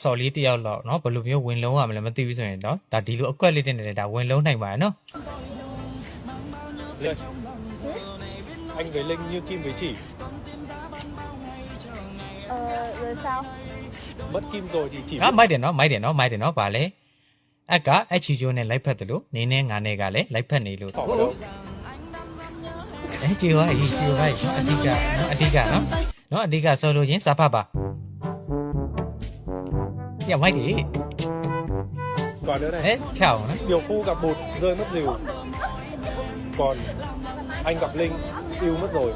ဆော်လေးတယောက်လောက်နော်ဘယ်လိုမျိုးဝင်လုံးရမလဲမသိဘူးဆိုရင်နော်ဒါဒီလိုအကွက်လေးတင်နေတယ်ဒါဝင်လုံးနိုင်ပါရဲ့နော် Linh, anh với Linh như kim với chỉ. Rồi sao? Mất kim rồi thì chỉ မိုက်တယ်နော်ဗာလေအကအချီချိုးနဲ့လိုက်ဖက်တယ်လို့နေနဲ့ငါနဲ့ကလည်းလိုက်ဖက်နေလို့ bỏ vào đâu. ကြည်ပါကြီးနော်အဓိကနော်အဓိကဆော်လို့ချင်းစာဖတ်ပါညမိုက်တယ် Còn nữa này, ချောင်းနော် điều phu gặp bụt rơi mất rìu. Còn anh gặp Linh yêu mất rồi.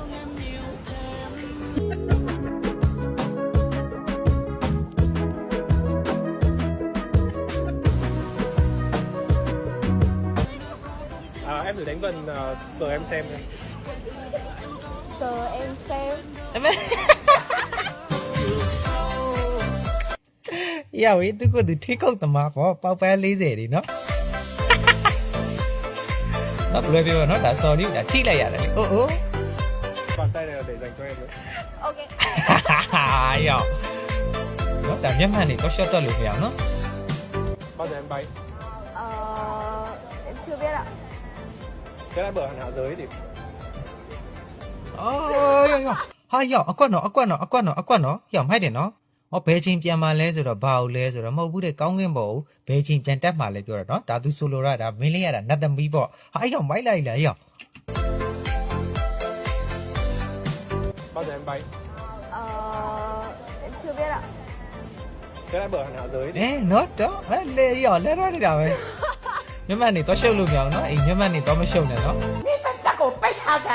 Em thử đánh vần sờ em xem đi. Sờ em xem. ရဝေးသူကသူထိခုတ်သမားပေါ့ပေါက်ပဲ40ဒီနော်ဘယ်လိုပြောနော်ဒါ sorry ဒါထိလိုက်ရတယ်လေအိုး Bàn tay này là để dành cho em đấy. Ok. ရောက်နော်ဒါမျက်မှန်နေတော့ shot တော့လို့မရအောင်နော် Bao giờ em bay? Em chưa biết ạ. Thế lại bờ hẳn hạ giới thì ဟာရောက်အကွက်နော်ရောက်မိုက်တယ်နော်ဘယ်ချင်းပြန်มาလဲဆိုတော့ဘာလို့လဲဆိုတော့မဟုတ်ဘူးတဲ့ကောင်းကင်ဘုံဘယ်ချင်းပြန်တက်มาလဲပြောတာနော်ဒါသူဆိုလိုတာဒါမင်းလေးရတာနတ်သမီးပေါ့ဟာရောက်မိုက်လိုက်လားရောက် bao giờ em bay? Em chưa biết ạ. Thế lại bờ hẳn hạ giới thì နော်တော့လေရောက်လဲတော့နေတာပဲမျက်မှန်နေတော့ရှုပ်လို့မရအောင်နော်အိမ်မျက်မှန်နေတော့မရှုပ်နဲ့နော် 你们三个白茶山。